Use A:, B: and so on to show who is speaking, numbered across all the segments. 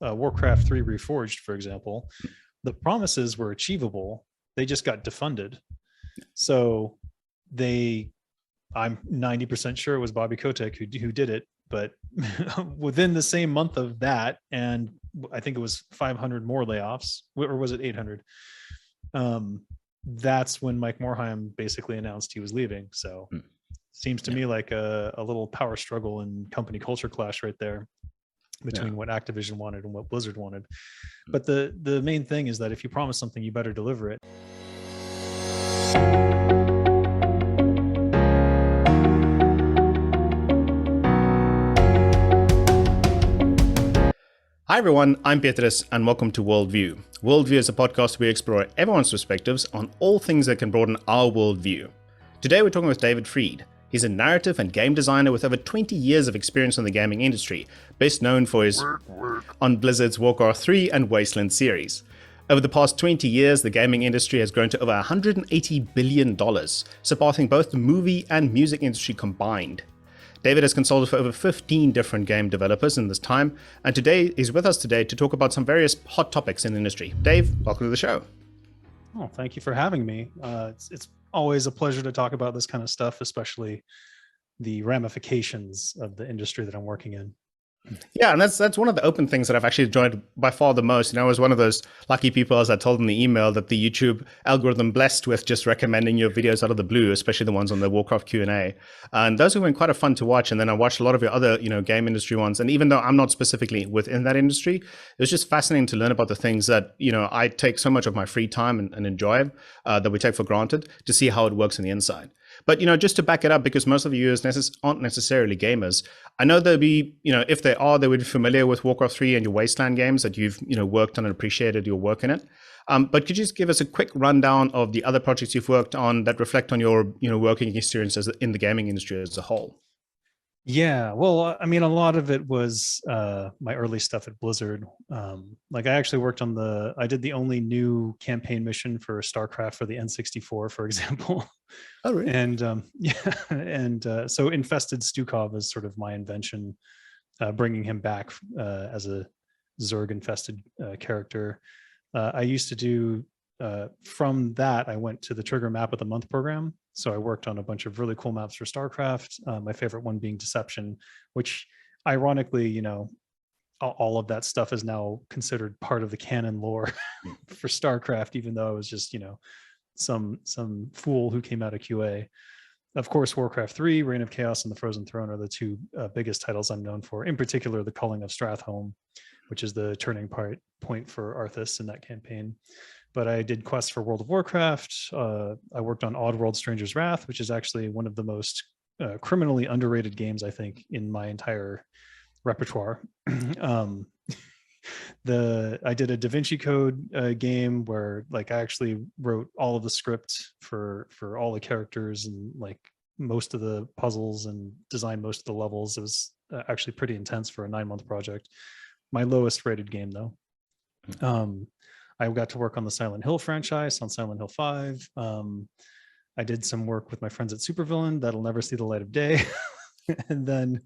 A: Warcraft 3 Reforged, for example, the promises were achievable. They just got defunded. So I'm 90% sure it was Bobby Kotick who did it, but within the same month of that, and I think it was 500 more layoffs, or was it 800? That's when Mike Morhaime basically announced he was leaving. So seems to me like a little power struggle and company culture clash right there between what Activision wanted and what Blizzard wanted. But the main thing is that if you promise something, you better deliver it.
B: Hi everyone, I'm Petrus and welcome to WorldView. WorldView is a podcast where we explore everyone's perspectives on all things that can broaden our worldview. Today we're talking with David Freed. He's a narrative and game designer with over 20 years of experience in the gaming industry, best known for his work on Blizzard's Warcraft 3 and Wasteland series. Over the past 20 years, the gaming industry has grown to over $180 billion, surpassing both the movie and music industry combined. David has consulted for over 15 different game developers in this time, and today he's with us today to talk about some various hot topics in the industry. Dave, welcome to the show.
A: Oh, thank you for having me. It's always a pleasure to talk about this kind of stuff, especially the ramifications of the industry that I'm working in.
B: Yeah, and that's one of the open things that I've actually enjoyed by far the most. I was one of those lucky people, as I told in the email, that the YouTube algorithm blessed with just recommending your videos out of the blue, especially the ones on the Warcraft Q&A. And those have been quite a fun to watch. And then I watched a lot of your other, game industry ones. And even though I'm not specifically within that industry, it was just fascinating to learn about the things that, I take so much of my free time and enjoy that we take for granted, to see how it works on the inside. But, just to back it up, because most of you aren't necessarily gamers, I know there'll be, if they are, they would be familiar with Warcraft 3 and your Wasteland games that you've, worked on and appreciated your work in it. But could you just give us a quick rundown of the other projects you've worked on that reflect on your, working experiences in the gaming industry as a whole?
A: Yeah, well, I mean, a lot of it was my early stuff at Blizzard. I actually worked on I did the only new campaign mission for StarCraft for the N64, for example.
B: Oh, really?
A: And so Infested Stukov is sort of my invention, bringing him back as a Zerg-infested character. I used to do, from that, I went to the Trigger Map of the Month program. So I worked on a bunch of really cool maps for StarCraft. My favorite one being Deception, which ironically, all of that stuff is now considered part of the canon lore for StarCraft, even though it was just, some fool who came out of QA. Of course, Warcraft 3, Reign of Chaos, and the Frozen Throne are the two biggest titles I'm known for. In particular, the Culling of Stratholme, which is the turning point for Arthas in that campaign. But I did quests for World of Warcraft. I worked on Oddworld Stranger's Wrath, which is actually one of the most criminally underrated games, I think, in my entire repertoire. I did a Da Vinci Code game where I actually wrote all of the script for all the characters and most of the puzzles and designed most of the levels. It was actually pretty intense for a 9-month project. My lowest rated game, though. I got to work on the Silent Hill franchise, on Silent Hill 5. I did some work with my friends at Supervillain that'll never see the light of day. And then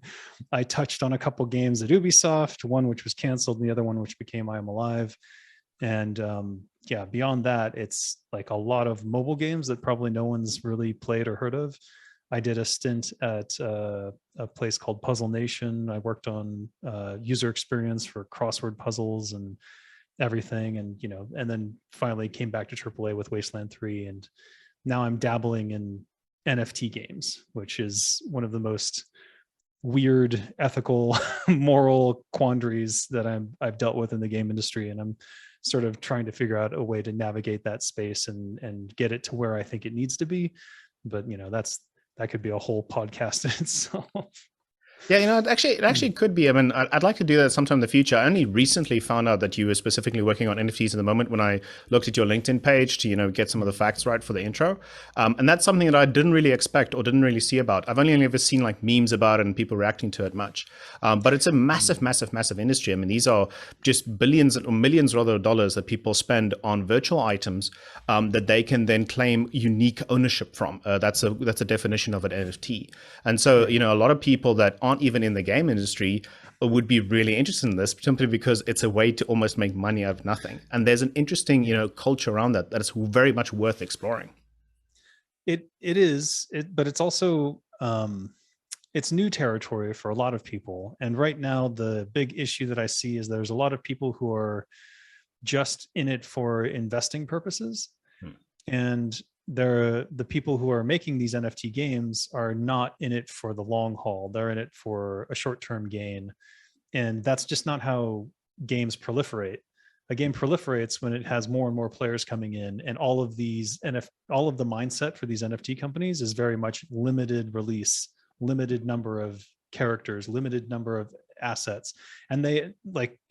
A: I touched on a couple games at Ubisoft, one which was canceled, and the other one which became I Am Alive. And beyond that, it's a lot of mobile games that probably no one's really played or heard of. I did a stint at a place called Puzzle Nation. I worked on user experience for crossword puzzles and everything, and then finally came back to AAA with Wasteland 3, and now I'm dabbling in NFT games, which is one of the most weird ethical moral quandaries that I've dealt with in the game industry, and I'm sort of trying to figure out a way to navigate that space and get it to where I think it needs to be. But that could be a whole podcast in itself.
B: Yeah, it actually could be. I mean, I'd like to do that sometime in the future. I only recently found out that you were specifically working on NFTs at the moment when I looked at your LinkedIn page to, get some of the facts right for the intro. And that's something that I didn't really expect or didn't really see about. I've only ever seen memes about it and people reacting to it much. But it's a massive, massive, massive industry. I mean, these are just billions or millions rather of dollars that people spend on virtual items that they can then claim unique ownership from. That's a definition of an NFT. And so, a lot of people that aren't even in the game industry would be really interested in this, simply because it's a way to almost make money out of nothing. And there's an interesting, culture around that is very much worth exploring.
A: It is, but it's also it's new territory for a lot of people. And right now, the big issue that I see is there's a lot of people who are just in it for investing purposes. And the people who are making these NFT games are not in it for the long haul. They're in it for a short-term gain. And that's just not how games proliferate. A game proliferates when it has more and more players coming in, and all of the mindset for these NFT companies is very much limited release, limited number of characters, limited number of assets. And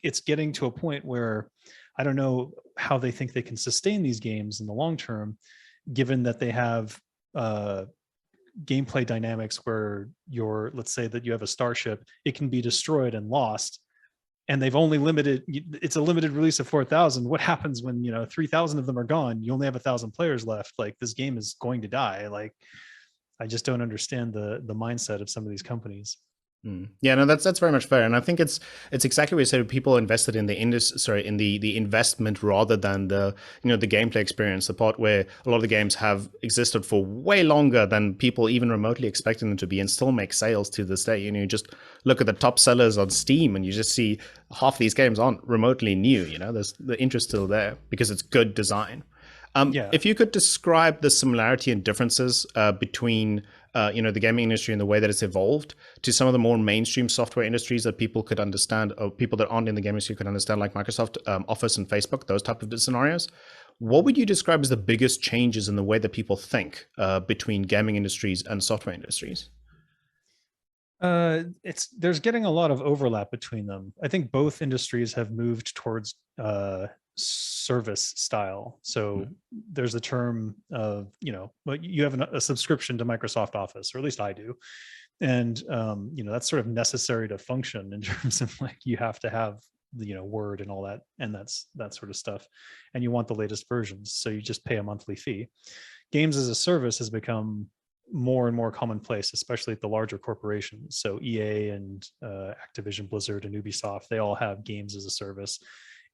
A: it's getting to a point where I don't know how they think they can sustain these games in the long term, given that they have gameplay dynamics where let's say that you have a starship, it can be destroyed and lost, and they've only it's a limited release of 4,000. What happens when 3,000 of them are gone? You only have 1,000 players left. Like, this game is going to die. Like, I just don't understand the mindset of some of these companies.
B: Yeah, no, that's very much fair, and I think it's exactly what you said. People invested in the the investment rather than the the gameplay experience, the part where a lot of the games have existed for way longer than people even remotely expecting them to be, and still make sales to this day. You just look at the top sellers on Steam, and you just see half these games aren't remotely new. There's the interest still there because it's good design. If you could describe the similarity and differences between the gaming industry and the way that it's evolved to some of the more mainstream software industries that people could understand, or people that aren't in the gaming industry could understand, like Microsoft Office and Facebook, those type of scenarios, what would you describe as the biggest changes in the way that people think between gaming industries and software industries?
A: There's getting a lot of overlap between them. I think both industries have moved towards service style. So there's a term of you have a subscription to Microsoft Office, or at least I do, and that's sort of necessary to function in terms of like you have to have the Word and all that, and that's that sort of stuff, and you want the latest versions, so you just pay a monthly fee. Games as a service has become more and more commonplace, especially at the larger corporations. So EA and Activision, Blizzard, and Ubisoft, they all have games as a service.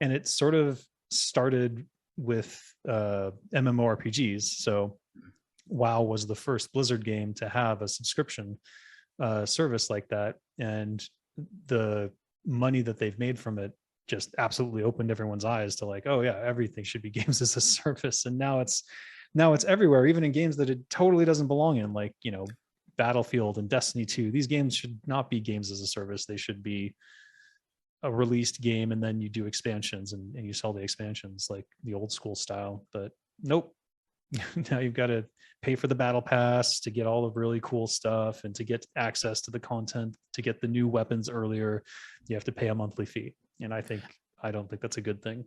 A: And it sort of started with MMORPGs. So WoW was the first Blizzard game to have a subscription service like that. And the money that they've made from it just absolutely opened everyone's eyes to like, oh yeah, everything should be games as a service. And now it's everywhere, even in games that it totally doesn't belong in, like Battlefield and Destiny 2. These games should not be games as a service. They should be a released game, and then you do expansions and you sell the expansions like the old school style. But nope. Now you've got to pay for the battle pass to get all the really cool stuff, and to get access to the content, to get the new weapons earlier, you have to pay a monthly fee. And I don't think that's a good thing.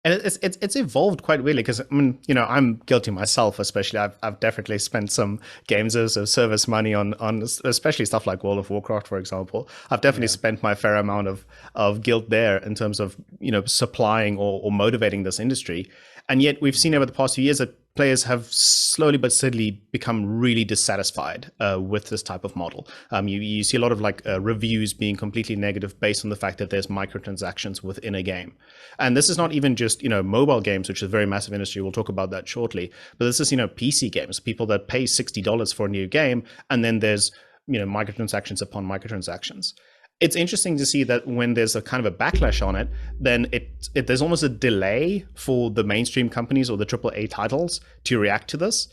B: And it's evolved quite weirdly, because I mean, I'm guilty myself, especially. I've definitely spent some games as a service money on especially stuff like World of Warcraft, for example. I've definitely spent my fair amount of guilt there in terms of supplying or motivating this industry. And yet we've seen over the past few years that players have slowly but steadily become really dissatisfied with this type of model. You see a lot of reviews being completely negative based on the fact that there's microtransactions within a game. And this is not even just mobile games, which is a very massive industry. We'll talk about that shortly. But this is PC games, people that pay $60 for a new game, and then there's microtransactions upon microtransactions. It's interesting to see that when there's a kind of a backlash on it, then there's almost a delay for the mainstream companies or the AAA titles to react to this.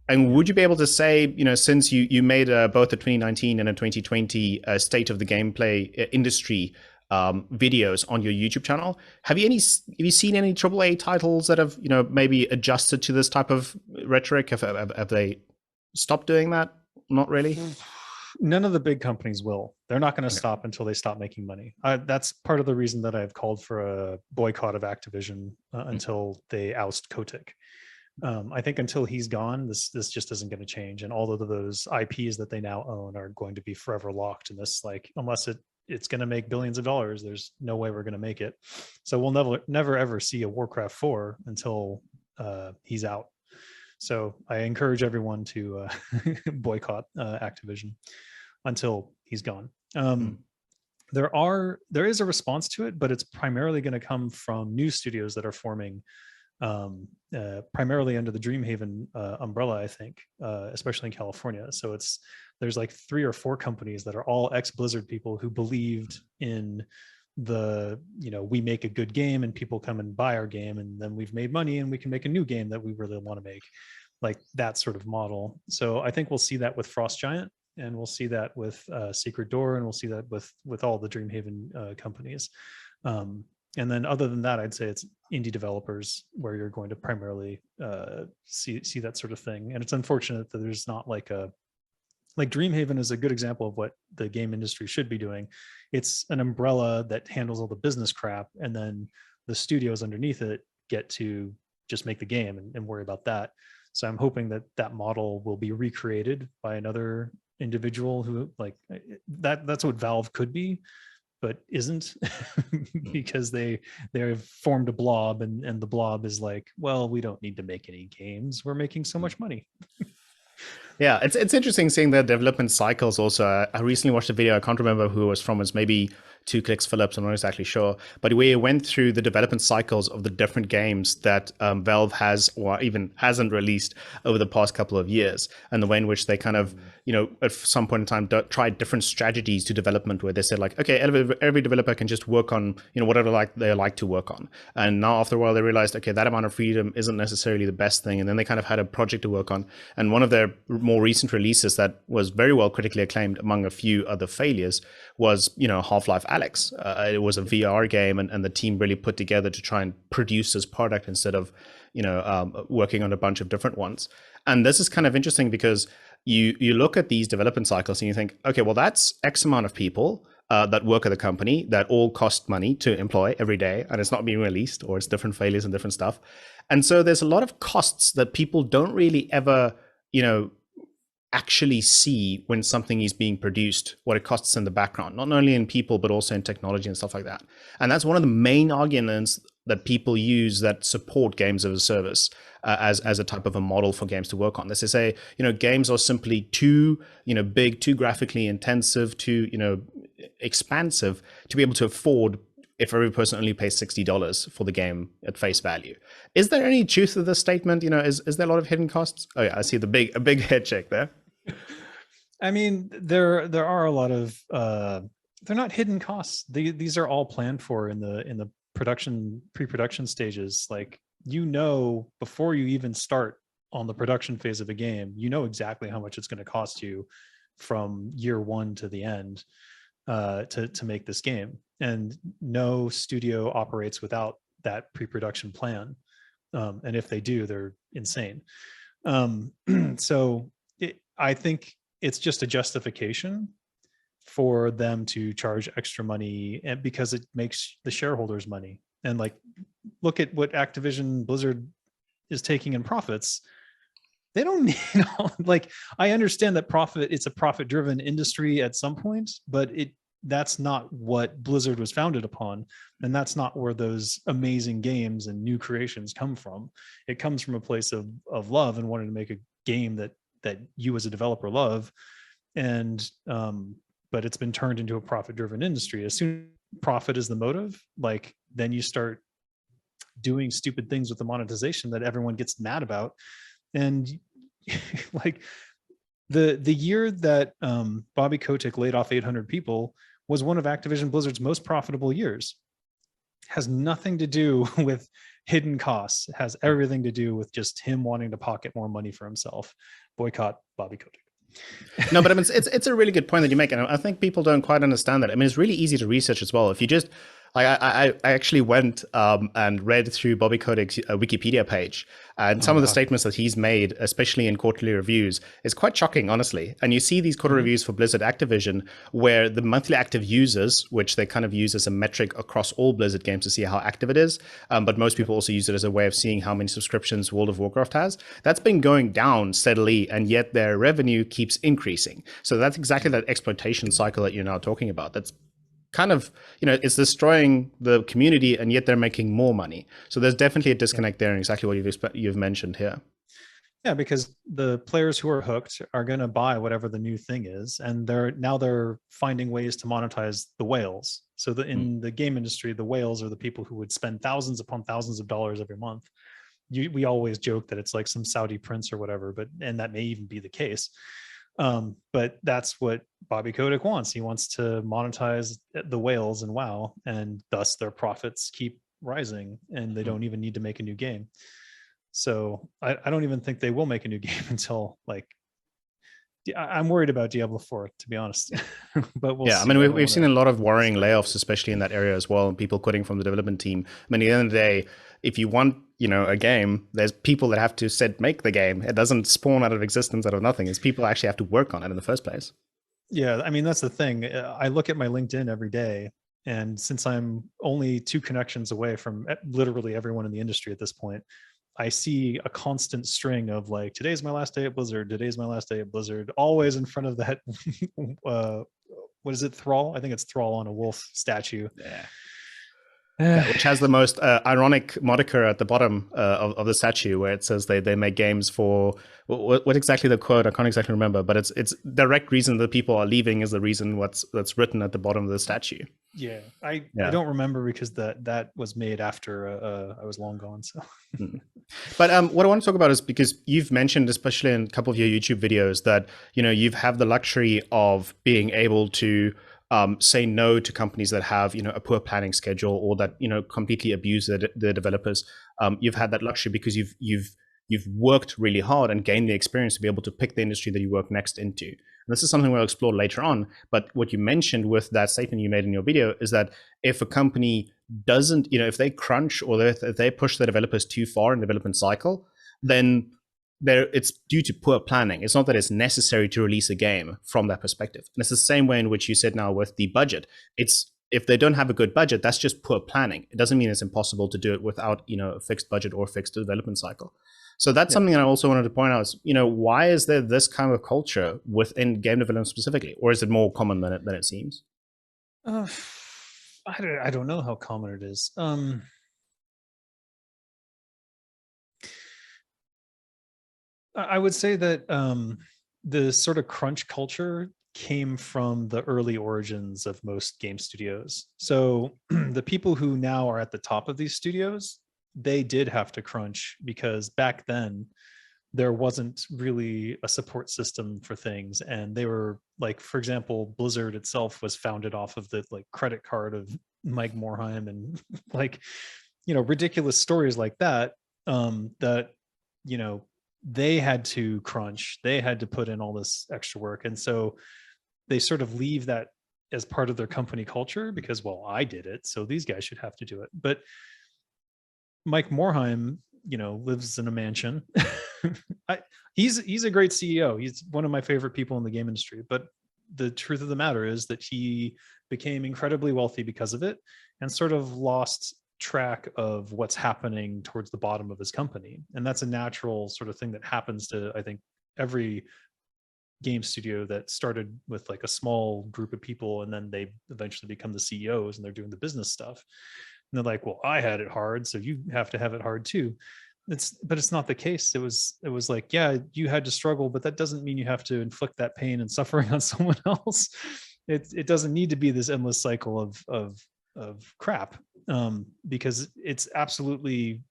B: And would you be able to say, since you made both a 2019 and a 2020 state of the gameplay industry videos on your YouTube channel, have you seen any AAA titles that have maybe adjusted to this type of rhetoric? Have they stopped doing that? Not really.
A: None of the big companies will. They're not going to stop until they stop making money. That's part of the reason that I've called for a boycott of Activision until they oust Kotick. I think until he's gone, this just isn't going to change. And all of those IPs that they now own are going to be forever locked in this. Like, unless it's going to make billions of dollars, there's no way we're going to make it. So we'll never ever see a Warcraft 4 until he's out. So I encourage everyone to boycott Activision until he's gone. there is a response to it, but it's primarily going to come from new studios that are forming, primarily under the Dreamhaven umbrella, I think, especially in California. So there's like 3 or 4 companies that are all ex-Blizzard people who believed in we make a good game and people come and buy our game, and then we've made money and we can make a new game that we really want to make, like that sort of model. So I think we'll see that with Frost Giant, and we'll see that with Secret Door, and we'll see that with all the Dreamhaven companies. And then other than that, I'd say it's indie developers where you're going to primarily see that sort of thing. And it's unfortunate that there's not like Dreamhaven is a good example of what the game industry should be doing. It's an umbrella that handles all the business crap, and then the studios underneath it get to just make the game and worry about that. So I'm hoping that model will be recreated by another individual who that's what Valve could be, but isn't, because they've formed a blob, and the blob is like, well, we don't need to make any games, we're making so much money.
B: Yeah, it's interesting seeing the development cycles also. I recently watched a video, I can't remember who it was from, it's maybe Two Clicks Phillips, I'm not exactly sure, but we went through the development cycles of the different games that Valve has or even hasn't released over the past couple of years, and the way in which they kind of, at some point in time tried different strategies to development, where they said like, okay, every developer can just work on whatever they like to work on, and now after a while they realized, okay, that amount of freedom isn't necessarily the best thing, and then they kind of had a project to work on. And one of their more recent releases that was very well critically acclaimed among a few other failures was Half-Life Alyx. It was a VR game, and the team really put together to try and produce this product instead of working on a bunch of different ones. And this is kind of interesting because you look at these development cycles and you think, okay, well, that's X amount of people that work at the company that all cost money to employ every day, and it's not being released, or it's different failures and different stuff. And so there's a lot of costs that people don't really ever actually see when something is being produced, what it costs in the background, not only in people, but also in technology and stuff like that. And that's one of the main arguments that people use that support games as a service as a type of a model for games to work on. They say, games are simply too, big, too graphically intensive, too, expansive to be able to afford if every person only pays $60 for the game at face value. Is there any truth to this statement? Is there a lot of hidden costs? Oh yeah, I see a big head check there.
A: I mean, there are a lot of they're not hidden costs. These are all planned for in the pre-production stages. Like, before you even start on the production phase of a game, exactly how much it's going to cost you from year one to the end to make this game. And no studio operates without that pre-production plan. And if they do, they're insane. So I think it's just a justification for them to charge extra money, and because it makes the shareholders money. And look at what Activision Blizzard is taking in profits. They don't need I understand that it's a profit driven industry at some point, but that's not what Blizzard was founded upon. And that's not where those amazing games and new creations come from. It comes from a place of love and wanting to make a game that you as a developer love. And but it's been turned into a profit driven industry. As soon as profit is the motive, then you start doing stupid things with the monetization that everyone gets mad about. And the year that Bobby Kotick laid off 800 people was one of Activision Blizzard's most profitable years. Has nothing to do with hidden costs. It has everything to do with just him wanting to pocket more money for himself. Boycott Bobby Kotick.
B: No, but I mean, it's a really good point that you make, and I think people don't quite understand that. I mean, it's really easy to research as well. If you just I actually went and read through Bobby Kotick's Wikipedia page, and some of the statements that he's made, especially in quarterly reviews, is quite shocking, honestly. And you see these quarterly reviews for Blizzard Activision, where the monthly active users, which they kind of use as a metric across all Blizzard games to see how active it is, but most people also use it as a way of seeing how many subscriptions World of Warcraft has. That's been going down steadily, and yet their revenue keeps increasing. So that's exactly that exploitation cycle that you're now talking about. That's kind of, it's destroying the community, and yet they're making more money. So there's definitely a disconnect there, and exactly what you've mentioned here.
A: Yeah, because the players who are hooked are going to buy whatever the new thing is, and they're finding ways to monetize the whales. So
B: Mm.
A: in the game industry, the whales are the people who would spend thousands upon thousands of dollars every month. We always joke that it's like some Saudi prince or whatever, and that may even be the case. But that's what Bobby Kotick wants. He wants to monetize the whales in WoW, and thus their profits keep rising, and they don't even need to make a new game. So I don't even think they will make a new game until like I'm worried about Diablo 4, to be honest. But we'll
B: Yeah, I
A: see.
B: mean,
A: I don't
B: we've
A: want
B: seen
A: to
B: a lot of worrying layoffs, especially in that area as well, and people quitting from the development team. I mean, at the end of the day, if you want, a game, there's people that have to make the game. It doesn't spawn out of existence out of nothing. It's people actually have to work on it in the first place.
A: Yeah, I mean, that's the thing. I look at my LinkedIn every day, and since I'm only 2 connections away from literally everyone in the industry at this point, I see a constant string of like, today's my last day at Blizzard, today's my last day at Blizzard, always in front of that what is it, Thrall? I think it's Thrall on a wolf statue.
B: Yeah. Yeah, which has the most ironic moniker at the bottom of the statue, where it says they make games for what exactly the quote? I can't exactly remember, but it's direct reason that people are leaving is the reason that's written at the bottom of the statue.
A: Yeah, I don't remember because that was made after I was long gone. So,
B: but what I want to talk about is because you've mentioned, especially in a couple of your YouTube videos, that you've have the luxury of being able to say no to companies that have a poor planning schedule or that completely abuse the developers. You've had that luxury because you've worked really hard and gained the experience to be able to pick the industry that you work next into. And this is something we'll explore later on. But what you mentioned with that statement you made in your video is that if a company doesn't, if they crunch or if they push the developers too far in the development cycle, then it's due to poor planning. It's not that it's necessary to release a game from that perspective. And it's the same way in which you said now with the budget. It's if they don't have a good budget, that's just poor planning. It doesn't mean it's impossible to do it without a fixed budget or a fixed development cycle. So that's something that I also wanted to point out is, why is there this kind of culture within game development specifically, or is it more common than it seems?
A: I don't know how common it is. I would say that the sort of crunch culture came from the early origins of most game studios. So the people who now are at the top of these studios, they did have to crunch because back then there wasn't really a support system for things. And they were like, for example, Blizzard itself was founded off of the like credit card of Mike Morhaime and like, ridiculous stories like that, that, they had to crunch, they had to put in all this extra work. And so they sort of leave that as part of their company culture because, well, I did it, so these guys should have to do it. But Mike Morhaime, lives in a mansion. He's a great CEO. He's one of my favorite people in the game industry. But the truth of the matter is that he became incredibly wealthy because of it and sort of lost track of what's happening towards the bottom of his company. And that's a natural sort of thing that happens to, I think, every game studio that started with like a small group of people and then they eventually become the CEOs and they're doing the business stuff. And they're like, well, I had it hard, so you have to have it hard too. But it's not the case. It was like, yeah, you had to struggle, but that doesn't mean you have to inflict that pain and suffering on someone else. It doesn't need to be this endless cycle of crap, because it's absolutely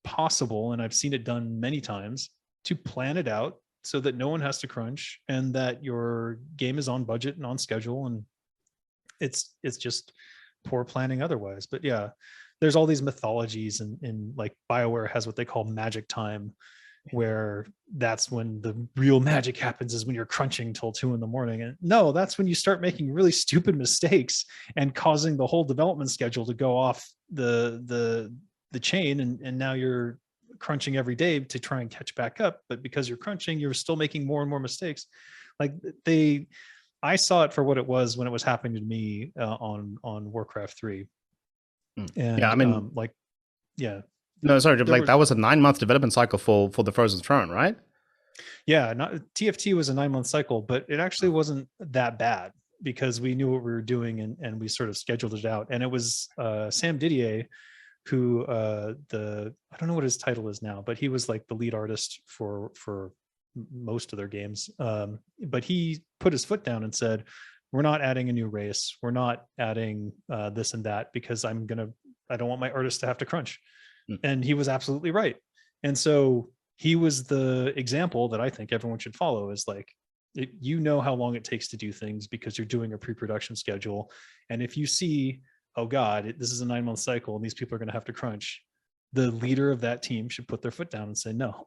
A: possible, and I've seen it done many times, to plan it out so that no one has to crunch and that your game is on budget and on schedule. And it's just poor planning otherwise. But yeah, there's all these mythologies, and like BioWare has what they call magic time, where that's when the real magic happens, is when you're crunching till 2 a.m. And no, that's when you start making really stupid mistakes and causing the whole development schedule to go off the chain. And now you're crunching every day to try and catch back up. But because you're crunching, you're still making more and more mistakes. Like I saw it for what it was when it was happening to me on Warcraft 3. And
B: yeah, I mean,
A: yeah.
B: No, sorry, that was a 9-month development cycle for the Frozen Throne, right?
A: Yeah, TFT was a 9-month cycle, but it actually wasn't that bad because we knew what we were doing and we sort of scheduled it out. And it was Sam Didier who I don't know what his title is now, but he was like the lead artist for most of their games. But he put his foot down and said, we're not adding a new race. We're not adding this and that because I don't want my artists to have to crunch. And he was absolutely right. And so he was the example that I think everyone should follow, is like, you know how long it takes to do things because you're doing a pre-production schedule. And if you see, oh God, this is a 9-month cycle and these people are going to have to crunch, the leader of that team should put their foot down and say no.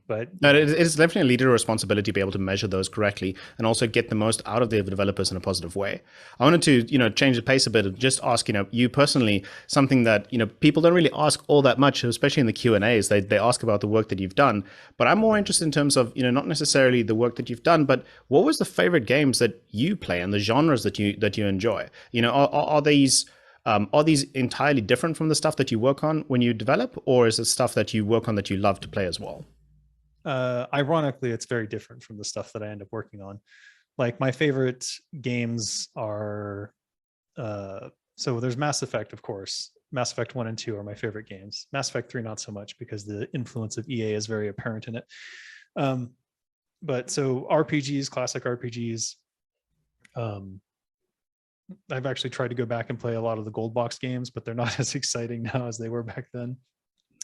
A: But
B: no, it's definitely a leader responsibility to be able to measure those correctly and also get the most out of the developers in a positive way. I wanted to, change the pace a bit and just ask, you personally, something that, people don't really ask all that much, especially in the Q&As. They ask about the work that you've done, but I'm more interested in terms of, not necessarily the work that you've done, but what was the favorite games that you play and the genres that you enjoy? Are these entirely different from the stuff that you work on when you develop, or is it stuff that you work on that you love to play as well?
A: Ironically, it's very different from the stuff that I end up working on. Like my favorite games are, so there's Mass Effect, of course. Mass Effect 1 and 2 are my favorite games. Mass Effect 3, not so much, because the influence of EA is very apparent in it. But so RPGs, classic RPGs, I've actually tried to go back and play a lot of the gold box games, but they're not as exciting now as they were back then.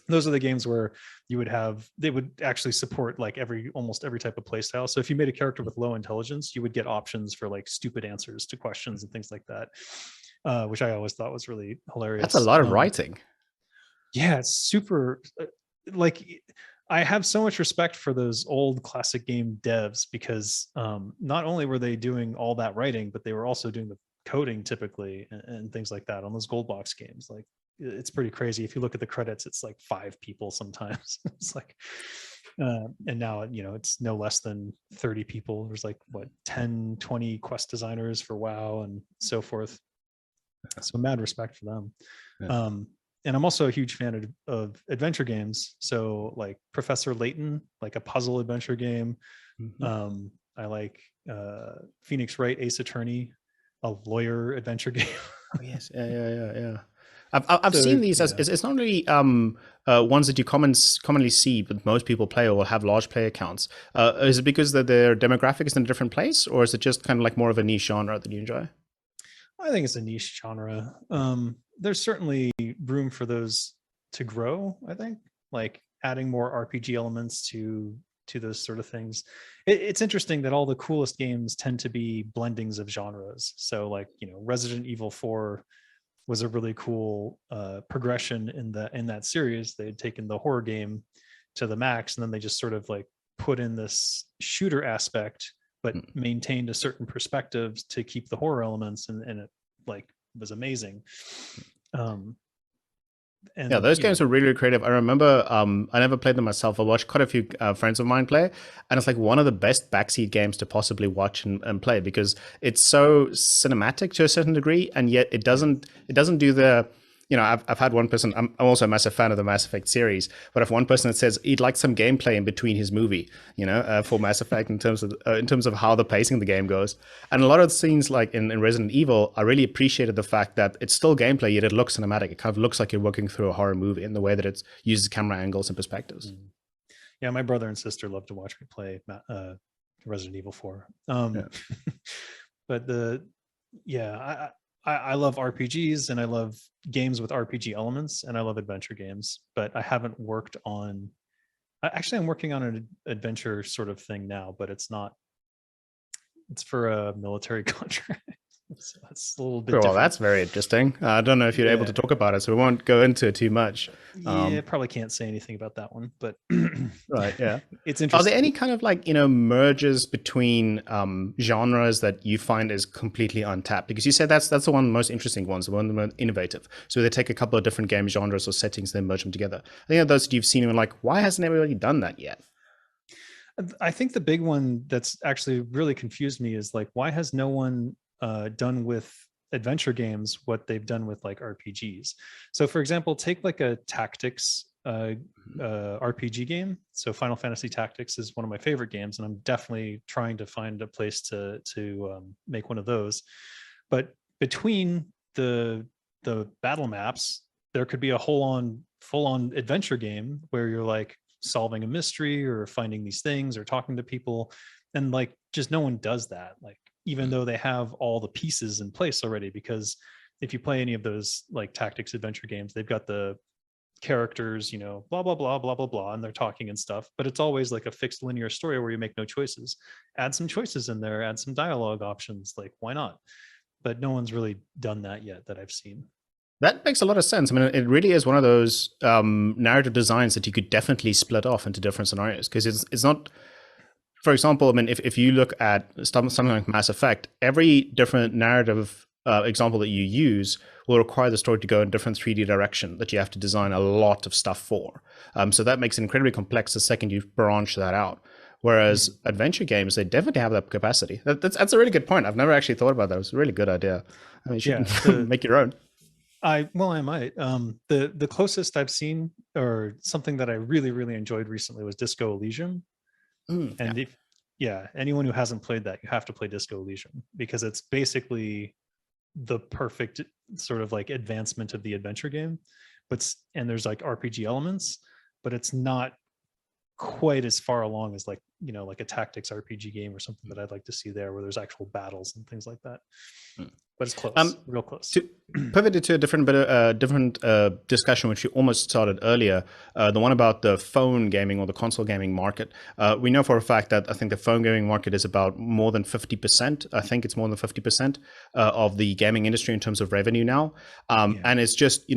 A: Those are the games where they would actually support like almost every type of play style. So if you made a character with low intelligence, you would get options for like stupid answers to questions and things like that, which I always thought was really hilarious.
B: That's a lot of writing.
A: Yeah, it's super. Like, I have so much respect for those old classic game devs because not only were they doing all that writing, but they were also doing the coding typically and things like that on those gold box games. Like, it's pretty crazy. If you look at the credits, it's like 5 people sometimes. It's like, and now, it's no less than 30 people. There's like 10, 20 quest designers for WoW and so forth. So mad respect for them. Yeah. And I'm also a huge fan of adventure games. So like Professor Layton, like a puzzle adventure game. Mm-hmm. I like Phoenix Wright Ace Attorney, a lawyer adventure game.
B: Oh, yes. Yeah. I've seen these as it's not really ones that you commonly see, but most people play or will have large player counts. Is it because that their demographic is in a different place, or is it just kind of like more of a niche genre that you enjoy?
A: I think it's a niche genre. There's certainly room for those to grow. I think, like adding more RPG elements to those sort of things. It's interesting that all the coolest games tend to be blendings of genres. So like, Resident Evil 4 was a really cool progression in that series. They had taken the horror game to the max, and then they just sort of like put in this shooter aspect, but maintained a certain perspective to keep the horror elements, and it like was amazing. And
B: yeah, those games were really, really creative. I remember I never played them myself. I watched quite a few friends of mine play, and it's like one of the best backseat games to possibly watch and play because it's so cinematic to a certain degree, and yet it doesn't do the I've had one person. I'm also a massive fan of the Mass Effect series, but if one person that says he'd like some gameplay in between his movie, for Mass Effect in terms of how the pacing of the game goes, and a lot of the scenes like in Resident Evil, I really appreciated the fact that it's still gameplay yet it looks cinematic. It kind of looks like you're working through a horror movie in the way that it uses camera angles and perspectives.
A: Yeah, my brother and sister love to watch me play Resident Evil 4. But I love RPGs and I love games with RPG elements and I love adventure games, but I haven't worked on, actually I'm working on an adventure sort of thing now, but it's for a military contract. So that's a little bit different.
B: That's very interesting. I don't know if you're able to talk about it, so we won't go into it too much.
A: Probably can't say anything about that one, but
B: right, yeah.
A: It's interesting.
B: Are there any kind of like, mergers between genres that you find is completely untapped? Because you said that's the one of the most interesting ones, the one of the most innovative. So they take a couple of different game genres or settings, and then merge them together. I think those that you've seen and like, why hasn't everybody done that yet?
A: I think the big one that's actually really confused me is like, why has no one done with adventure games what they've done with like RPGs? So for example, take like a tactics RPG game. So Final Fantasy Tactics is one of my favorite games, and I'm definitely trying to find a place to make one of those. But between the battle maps, there could be a full-on adventure game where you're like solving a mystery or finding these things or talking to people, and like just no one does that, like even though they have all the pieces in place already. Because if you play any of those like tactics adventure games, they've got the characters, blah blah blah blah blah blah, and they're talking and stuff, but it's always like a fixed linear story where you make no choices. Add some choices in there, add some dialogue options, like why not? But no one's really done that yet that I've seen.
B: That makes a lot of sense. I mean, it really is one of those narrative designs that you could definitely split off into different scenarios, because it's not, for example, I mean, if you look at something like Mass Effect, every different narrative example that you use will require the story to go in different 3D direction that you have to design a lot of stuff for. So that makes it incredibly complex the second you branch that out. Whereas adventure games, they definitely have that capacity. That's a really good point. I've never actually thought about that. It's a really good idea. I mean, you should make your own.
A: I might. The closest I've seen, or something that I really, really enjoyed recently, was Disco Elysium. And if anyone who hasn't played that, you have to play Disco Elysium, because it's basically the perfect sort of like advancement of the adventure game, and there's like RPG elements, but it's not quite as far along as like like a tactics RPG game or something that I'd like to see there, where there's actual battles and things like that. But it's close, real close.
B: To pivot to a different discussion, which you almost started earlier, the one about the phone gaming or the console gaming market. We know for a fact that I think the phone gaming market is about more than 50%. I think it's more than 50% of the gaming industry in terms of revenue now. And it's just,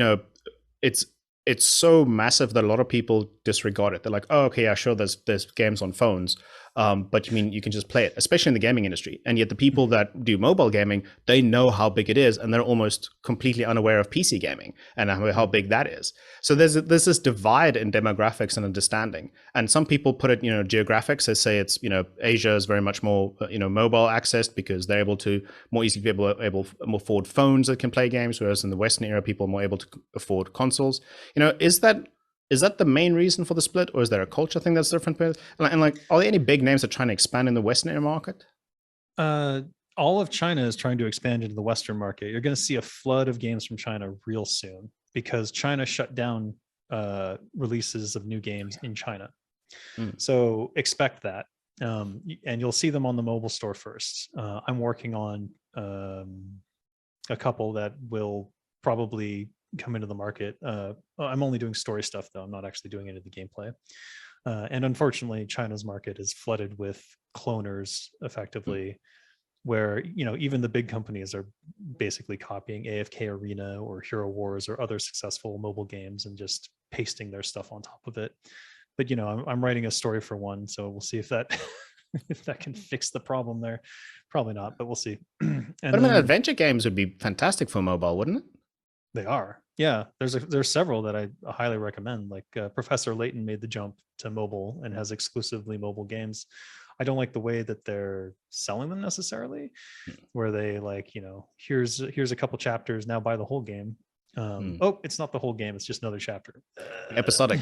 B: it's so massive that a lot of people disregard it. They're like, oh, okay, yeah, sure, there's games on phones. But you mean you can just play it, especially in the gaming industry. And yet the people that do mobile gaming, they know how big it is, and they're almost completely unaware of PC gaming and how big that is. So there's this divide in demographics and understanding. And some people put it, geographics. They say it's, Asia is very much more, mobile accessed, because they're able to more easily be able to afford phones that can play games, whereas in the Western era, people are more able to afford consoles. Is that the main reason for the split, or is there a culture thing that's different? And like, are there any big names that are trying to expand in the Western air market?
A: All of China is trying to expand into the Western market. You're going to see a flood of games from China real soon, because China shut down releases of new games in China. So expect that. And you'll see them on the mobile store first. I'm working on a couple that will probably come into the market. I'm only doing story stuff though. I'm not actually doing any of the gameplay. And unfortunately, China's market is flooded with cloners effectively, where, even the big companies are basically copying AFK Arena or Hero Wars or other successful mobile games and just pasting their stuff on top of it. But, I'm writing a story for one, so we'll see if that if that can fix the problem there. Probably not, but we'll see.
B: But I mean, adventure games would be fantastic for mobile, wouldn't it?
A: They are. Yeah, there's several that I highly recommend. Like Professor Layton made the jump to mobile and has exclusively mobile games. I don't like the way that they're selling them necessarily, where they like, here's a couple chapters, now buy the whole game. Oh, it's not the whole game, it's just another chapter.
B: Episodic.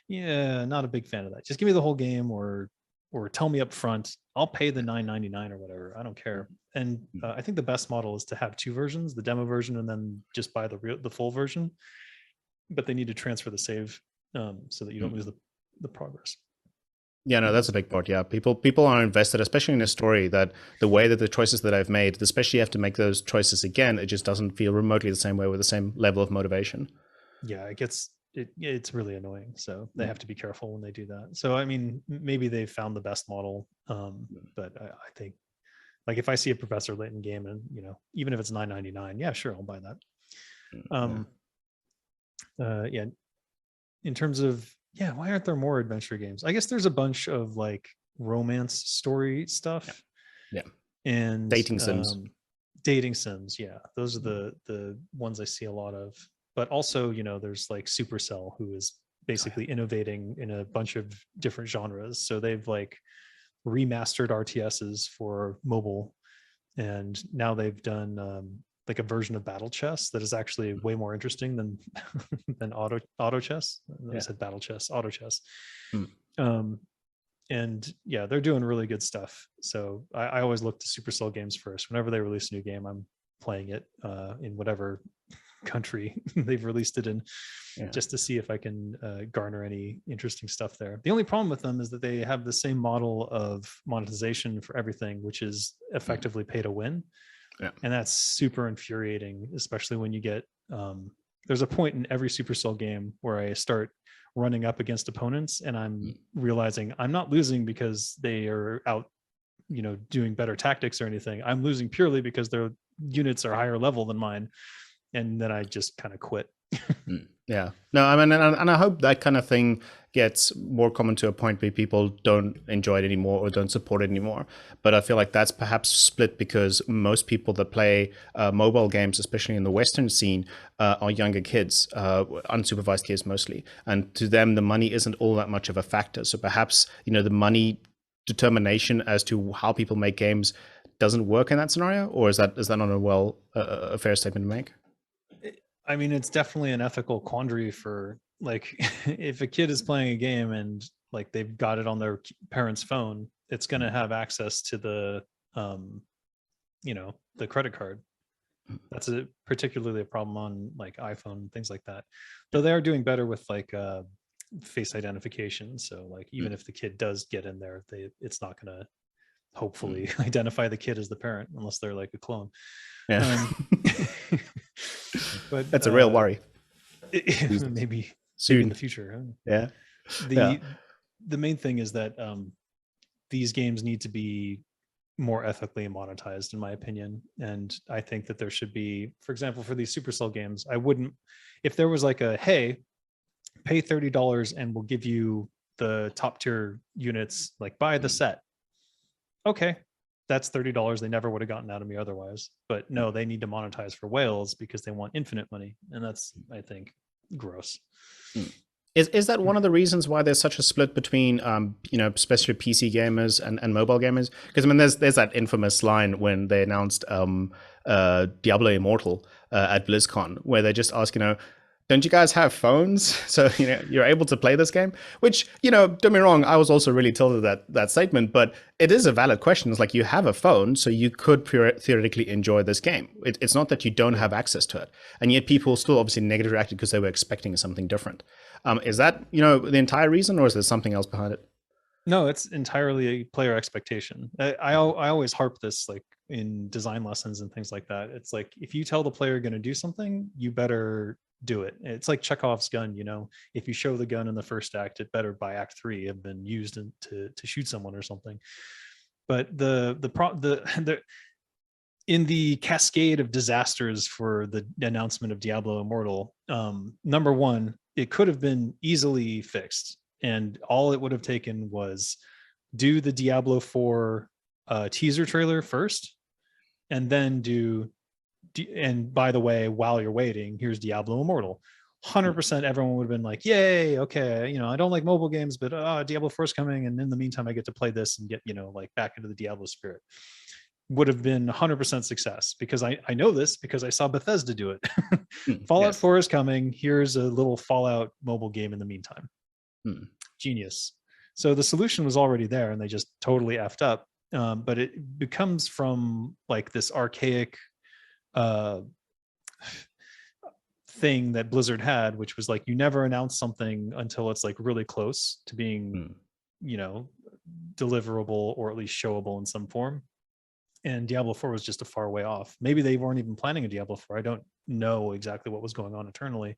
A: Yeah, not a big fan of that. Just give me the whole game, or tell me up front. I'll pay the $9.99 or whatever. I don't care. And I think the best model is to have two versions, the demo version and then just buy the full version. But they need to transfer the save so that you don't lose the progress.
B: Yeah, no, that's a big part. Yeah, people are invested, especially in a story, that the way that the choices that I've made, especially you have to make those choices again, it just doesn't feel remotely the same way with the same level of motivation.
A: Yeah, it's really annoying. So they have to be careful when they do that. So, I mean, maybe they found the best model. But I think, like, if I see a Professor Layton game and, even if it's $9.99, yeah, sure, I'll buy that. Yeah. In terms of, why aren't there more adventure games? I guess there's a bunch of like romance story stuff.
B: Yeah.
A: And
B: dating sims.
A: Yeah. Those are the ones I see a lot of. But also, there's like Supercell, who is basically innovating in a bunch of different genres. So they've like remastered RTSs for mobile, and now they've done like a version of battle chess that is actually way more interesting than than auto chess. I said battle chess, auto chess. And yeah, they're doing really good stuff. So I always look to Supercell games first. Whenever they release a new game, I'm playing it in whatever country they've released it in, just to see if I can garner any interesting stuff there. The only problem with them is that they have the same model of monetization for everything, which is effectively pay to win. And that's super infuriating, especially when you get there's a point in every Supercell game where I start running up against opponents and I'm realizing I'm not losing because they are out, doing better tactics or anything. I'm losing purely because their units are higher level than mine. And then I just kind of quit.
B: Yeah. No, I mean, and I hope that kind of thing gets more common to a point where people don't enjoy it anymore or don't support it anymore. But I feel like that's perhaps split because most people that play mobile games, especially in the Western scene, are younger kids, unsupervised kids mostly. And to them, the money isn't all that much of a factor. So perhaps, the money determination as to how people make games doesn't work in that scenario? Or is that not a fair statement to make?
A: I mean, it's definitely an ethical quandary for like, if a kid is playing a game and like they've got it on their parent's phone, it's going to have access to the, the credit card. That's particularly a problem on like iPhone and things like that. Though they are doing better with like face identification. So like, even if the kid does get in there, it's not going to hopefully identify the kid as the parent unless they're like a clone.
B: Yeah.
A: But
B: that's a real worry.
A: Maybe
B: soon
A: in the future.
B: Yeah.
A: The main thing is that these games need to be more ethically monetized, in my opinion. And I think that there should be, for example, for these Supercell games, I wouldn't, if there was like hey, pay $30 and we'll give you the top tier units, like buy the set. Okay, that's $30 they never would have gotten out of me otherwise. But no, they need to monetize for whales because they want infinite money. And that's, I think, gross.
B: Is that one of the reasons why there's such a split between, especially PC gamers and mobile gamers? Because I mean, there's that infamous line when they announced Diablo Immortal at BlizzCon, where they just ask, don't you guys have phones? So, you're able to play this game, which, don't get me wrong, I was also really tilted at that statement, but it is a valid question. It's like, you have a phone, so you could theoretically enjoy this game. It's not that you don't have access to it. And yet people still obviously negatively reacted because they were expecting something different. Is that, the entire reason, or is there something else behind it?
A: No, it's entirely a player expectation. I always harp this, like in design lessons and things like that. It's like, if you tell the player you're going to do something, you better do it. It's like Chekhov's gun, if you show the gun in the first act, it better by act 3 have been used to shoot someone or something. But in the cascade of disasters for the announcement of Diablo Immortal, number one, it could have been easily fixed, and all it would have taken was do the Diablo 4 teaser trailer first, and then and by the way, while you're waiting, here's Diablo Immortal. 100% everyone would have been like, yay, okay, I don't like mobile games, but Diablo 4 is coming, and in the meantime I get to play this and get like back into the Diablo spirit. Would have been 100% success, because I know this because I saw Bethesda do it. Fallout 4 is coming, here's a little Fallout mobile game in the meantime. Genius. So the solution was already there, and they just totally effed up. But it becomes from like this archaic thing that Blizzard had, which was like, you never announce something until it's like really close to being deliverable, or at least showable in some form. And Diablo 4 was just a far way off. Maybe they weren't even planning a Diablo 4. I don't know exactly what was going on internally,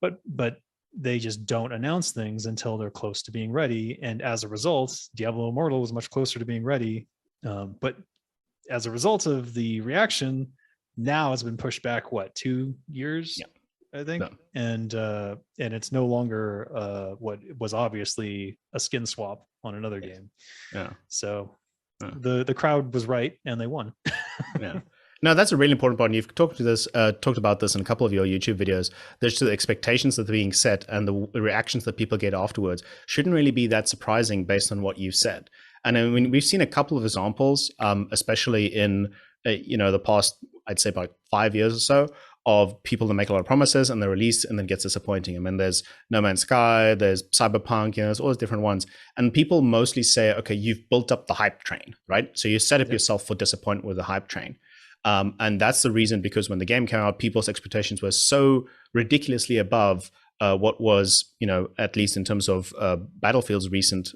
A: but they just don't announce things until they're close to being ready. And as a result, Diablo Immortal was much closer to being ready. But as a result of the reaction, now it's been pushed back, 2 years, I think. And it's no longer what was obviously a skin swap on another game. So the crowd was right, and they won.
B: No, that's a really important point. You've talked about this in a couple of your YouTube videos. There's the expectations that are being set, and the reactions that people get afterwards shouldn't really be that surprising based on what you've said. And I mean, we've seen a couple of examples, especially in the past, I'd say about 5 years or so, of people that make a lot of promises and they're released and then gets disappointing. I mean, there's No Man's Sky, there's Cyberpunk, there's all those different ones. And people mostly say, okay, you've built up the hype train, right? So you set up yourself for disappointment with the hype train. And that's the reason, because when the game came out, people's expectations were so ridiculously above what was, at least in terms of Battlefield's recent,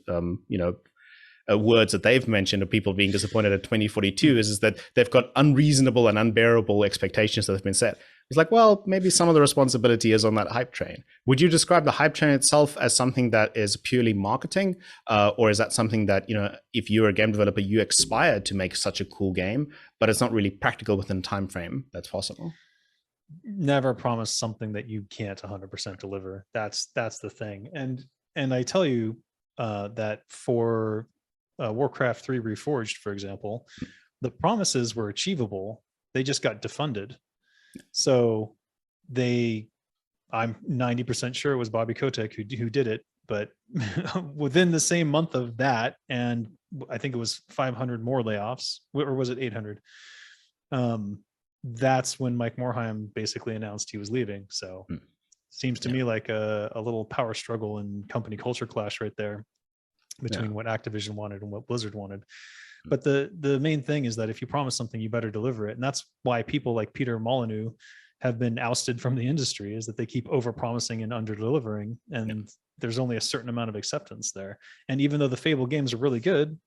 B: words that they've mentioned of people being disappointed at 2042 is that they've got unreasonable and unbearable expectations that have been set. It's like, well, maybe some of the responsibility is on that hype train. Would you describe the hype train itself as something that is purely marketing? Or is that something that, if you're a game developer, you aspire to make such a cool game, but it's not really practical within the time frame that's possible?
A: Never promise something that you can't 100% deliver. That's the thing. And I tell you that for Warcraft 3 Reforged, for example, the promises were achievable. They just got defunded. So I'm 90% sure it was BOYCOTTED who did it, but within the same month of that, and I think it was 500 more layoffs, or was it 800? That's when Mike Morhaime basically announced he was leaving. So seems to me like a little power struggle and company culture clash right there between what Activision wanted and what Blizzard wanted. But the main thing is that if you promise something, you better deliver it. And that's why people like Peter Molyneux have been ousted from the industry, is that they keep over promising and under delivering. And there's only a certain amount of acceptance there. And even though the Fable games are really good,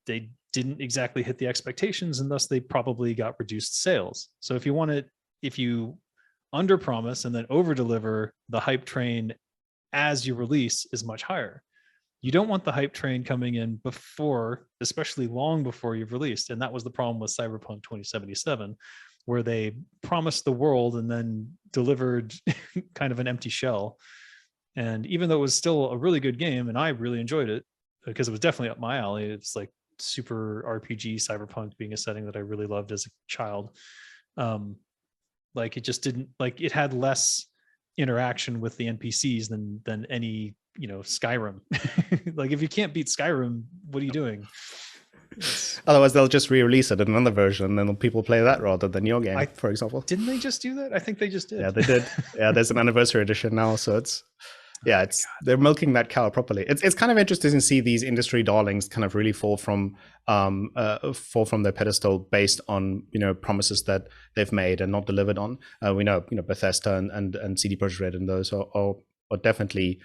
A: they didn't exactly hit the expectations, and thus they probably got reduced sales. So if you under promise and then over deliver, the hype train as you release is much higher. You don't want the hype train coming in before, especially long before you've released. And that was the problem with Cyberpunk 2077, where they promised the world and then delivered kind of an empty shell. And even though it was still a really good game, and I really enjoyed it because it was definitely up my alley, it's like super RPG cyberpunk, being a setting that I really loved as a child. Like it just didn't, like it had less interaction with the NPCs than any Skyrim. Like if you can't beat Skyrim, what are you doing?
B: Otherwise they'll just re-release it in another version, and then people play that rather than your game, for example.
A: Didn't they just do that? I think they just did.
B: Yeah, they did. Yeah, there's an anniversary edition now, so it's they're milking that cow properly. It's kind of interesting to see these industry darlings kind of really fall from their pedestal based on promises that they've made and not delivered on. We know Bethesda and CD Projekt Red and those are definitely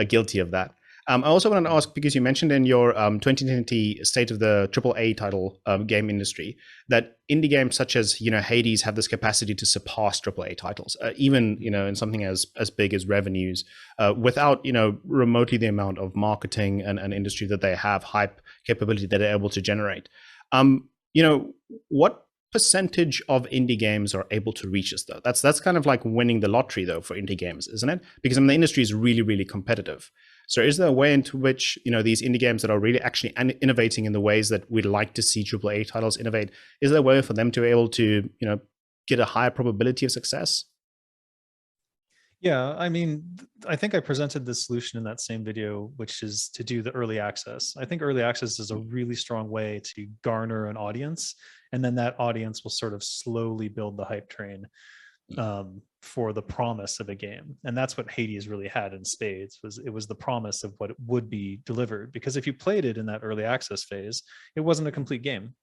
B: guilty of that. I also wanted to ask, because you mentioned in your 2020 State of the AAA title game industry that indie games such as Hades have this capacity to surpass AAA titles, even in something as big as revenues, without remotely the amount of marketing and industry that they have, hype capability that they're able to generate. What percentage of indie games are able to reach us though? That's kind of like winning the lottery though for indie games, isn't it? Because the industry is really, really competitive. So is there a way into which these indie games that are really actually innovating in the ways that we'd like to see AAA titles innovate, is there a way for them to be able to get a higher probability of success?
A: Yeah, I mean, I think I presented the solution in that same video, which is to do the early access. I think early access is a really strong way to garner an audience, and then that audience will sort of slowly build the hype train for the promise of a game. And that's what Hades really had in spades. It was the promise of what it would be delivered, because if you played it in that early access phase, it wasn't a complete game.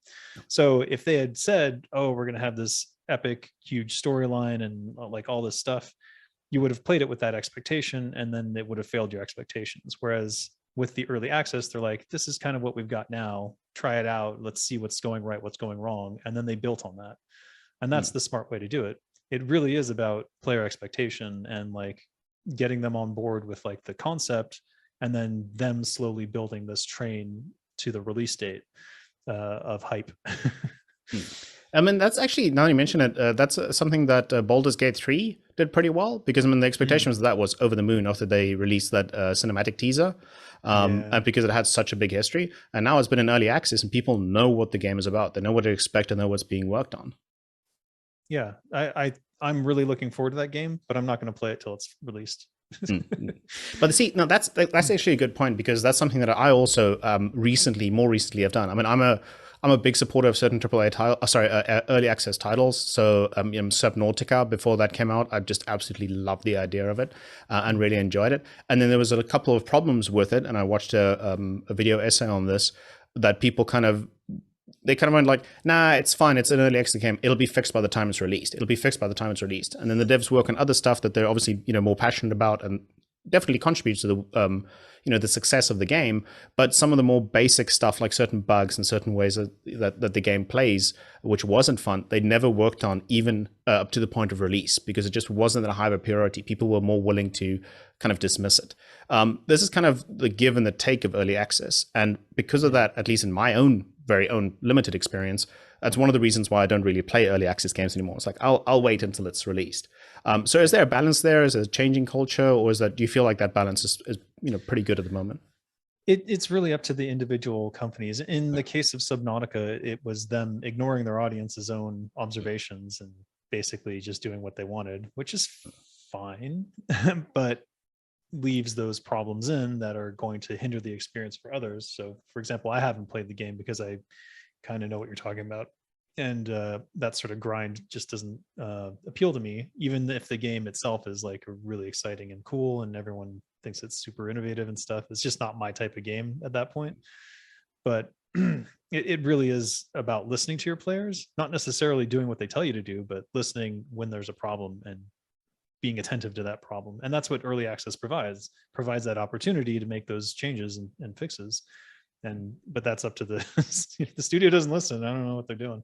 A: So if they had said, oh, we're going to have this epic huge storyline and like all this stuff, you would have played it with that expectation, and then it would have failed your expectations. Whereas with the early access, they're like, this is kind of what we've got now, try it out, let's see what's going right, what's going wrong, and then they built on that. And that's the smart way to do it. It really is about player expectation and like getting them on board with like the concept, and then them slowly building this train to the release date of hype.
B: I mean, that's actually, now you mention it, that's something that Baldur's Gate 3 did pretty well, because the expectation was that was over the moon after they released that cinematic teaser, and because it had such a big history. And now it's been in early access and people know what the game is about. They know what to expect and know what's being worked on.
A: Yeah, I'm really looking forward to that game, but I'm not going to play it till it's released.
B: But see, no, that's actually a good point, because that's something that I also more recently have done. I mean, I'm a big supporter of certain AAA early access titles. So Subnautica, before that came out, I just absolutely loved the idea of it and really enjoyed it. And then there was a couple of problems with it, and I watched a video essay on this, that people kind of they kind of went like, nah, it's fine. It's an early access game. It'll be fixed by the time it's released. It'll be fixed by the time it's released. And then the devs work on other stuff that they're obviously, more passionate about and definitely contributes to the, the success of the game. But some of the more basic stuff, like certain bugs and certain ways that the game plays, which wasn't fun, they never worked on even up to the point of release, because it just wasn't a high of a priority. People were more willing to kind of dismiss it. This is kind of the give and the take of early access. And because of that, at least in my very own limited experience, that's one of the reasons why I don't really play early access games anymore. It's like, I'll wait until it's released. So is there a balance there? Is it a changing culture, or do you feel like that balance is pretty good at the moment?
A: It's really up to the individual companies. In the case of Subnautica, it was them ignoring their audience's own observations and basically just doing what they wanted, which is fine, but leaves those problems in that are going to hinder the experience for others. So, for example, I haven't played the game because I kind of know what you're talking about, and that sort of grind just doesn't appeal to me, even if the game itself is like really exciting and cool and everyone thinks it's super innovative and stuff. It's just not my type of game at that point. But it really is about listening to your players, not necessarily doing what they tell you to do, but listening when there's a problem and being attentive to that problem. And that's what early access provides that opportunity to make those changes and fixes. But that's up to the the studio doesn't listen. I don't know what they're doing.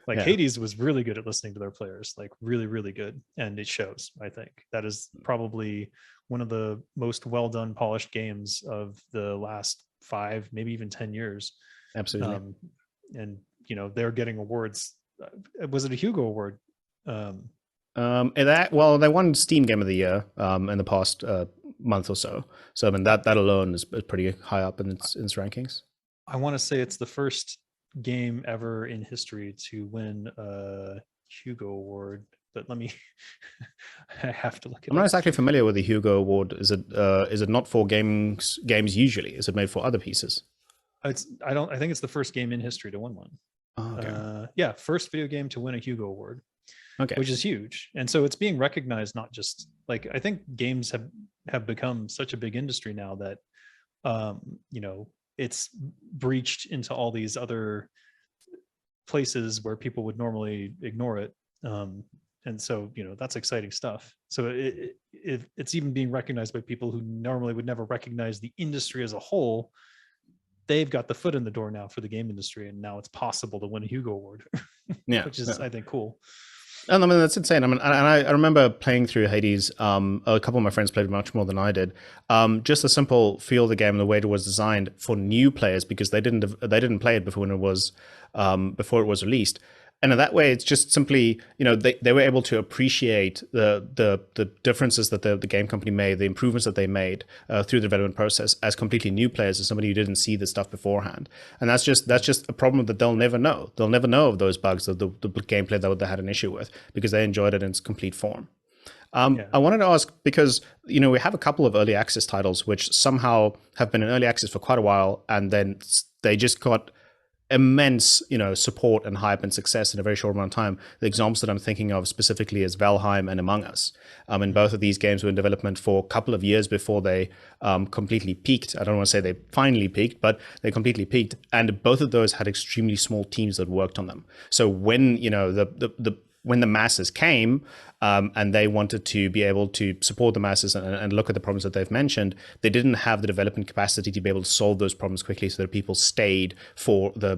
A: Like, yeah. Hades was really good at listening to their players, like really, really good. And it shows. I think that is probably one of the most well done, polished games of the last 5, maybe even 10 years.
B: Absolutely.
A: And they're getting awards. Was it a Hugo Award?
B: They won Steam Game of the Year in the past month or so. So I mean that alone is pretty high up in its rankings.
A: I want to say it's the first game ever in history to win a Hugo Award, but let me I have to look it up.
B: I'm not exactly familiar with the Hugo Award. Is it not for games usually? Is it made for other pieces?
A: I think it's the first game in history to win one.
B: Oh, okay.
A: Yeah, first video game to win a Hugo Award.
B: Okay.
A: Which is huge. And so it's being recognized, not just like, I think games have become such a big industry now that it's breached into all these other places where people would normally ignore it. And so that's exciting stuff. So it's even being recognized by people who normally would never recognize the industry as a whole. They've got the foot in the door now for the game industry, and now it's possible to win a Hugo Award.
B: Yeah,
A: which is I think cool.
B: And I mean, that's insane. I mean, and I remember playing through Hades. A couple of my friends played much more than I did. Just the simple feel of the game and the way it was designed for new players, because they didn't play it before it was released. And in that way, it's just simply, they were able to appreciate the differences that the game company made, the improvements that they made through the development process as completely new players, as somebody who didn't see this stuff beforehand. And that's just a problem that they'll never know. They'll never know of those bugs, of the gameplay that they had an issue with, because they enjoyed it in its complete form. Yeah. I wanted to ask, because we have a couple of early access titles which somehow have been in early access for quite a while, and then they just got immense, support and hype and success in a very short amount of time. The examples that I'm thinking of specifically is Valheim and Among Us. And both of these games were in development for a couple of years before they completely peaked. I don't want to say they finally peaked, but they completely peaked. And both of those had extremely small teams that worked on them. So when when the masses came and they wanted to be able to support the masses and look at the problems that they've mentioned, they didn't have the development capacity to be able to solve those problems quickly, so that people stayed for the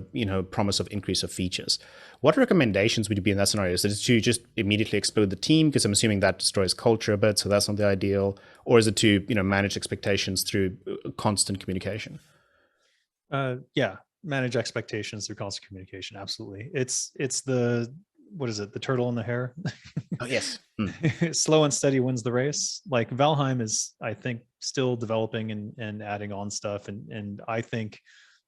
B: promise of increase of features. What recommendations would you be in that scenario? Is it to just immediately explode the team, because I'm assuming that destroys culture a bit, so that's not the ideal? Or is it to manage expectations through constant communication?
A: Yeah, manage expectations through constant communication. Absolutely. It's the, what is it? The turtle and the hare.
B: Oh, yes.
A: Slow and steady wins the race. Like Valheim is, I think, still developing and adding on stuff. And I think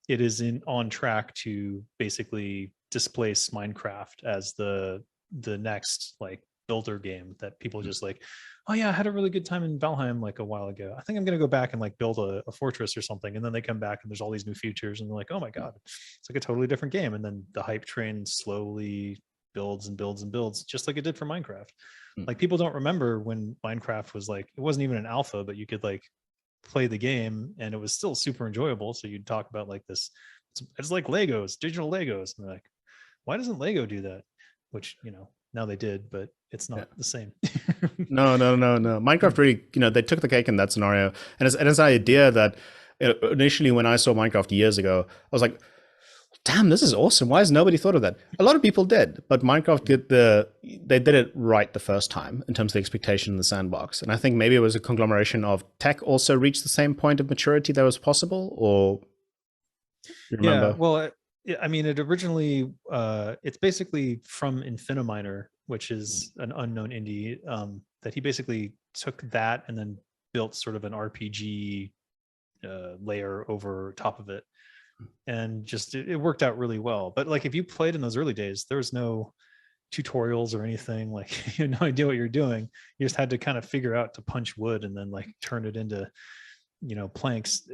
A: it is on track to basically displace Minecraft as the next like builder game that people just like, oh yeah, I had a really good time in Valheim like a while ago. I think I'm going to go back and like build a fortress or something. And then they come back and there's all these new features and they're like, oh my God, it's like a totally different game. And then the hype train slowly builds and builds and builds, just like it did for Minecraft. Like, people don't remember when Minecraft was like, it wasn't even an alpha, but you could like play the game and it was still super enjoyable. So you'd talk about like this it's like Legos, digital Legos. And they're like, why doesn't Lego do that? Which, now they did, but it's not the same.
B: No. Minecraft really, they took the cake in that scenario. And it's an idea that initially when I saw Minecraft years ago, I was like, damn, this is awesome. Why has nobody thought of that? A lot of people did, but Minecraft they did it right the first time in terms of the expectation in the sandbox. And I think maybe it was a conglomeration of tech also reached the same point of maturity that was possible, or you remember?
A: Yeah, well, I mean, it originally, it's basically from Infiniminer, which is an unknown indie, that he basically took that and then built sort of an RPG layer over top of it. And just, it worked out really well. But like, if you played in those early days, there was no tutorials or anything. Like, you had no idea what you're doing. You just had to kind of figure out to punch wood and then like turn it into, planks.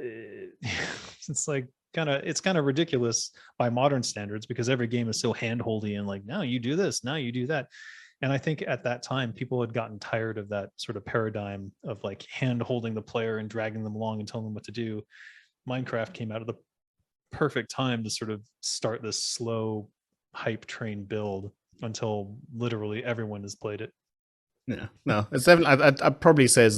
A: It's like, it's kind of ridiculous by modern standards, because every game is so handholdy and like, now you do this, now you do that. And I think at that time people had gotten tired of that sort of paradigm of like hand holding the player and dragging them along and telling them what to do. Minecraft came out of the perfect time to sort of start this slow hype train build until literally everyone has played it.
B: Yeah, no, it's definitely, I'd probably say it's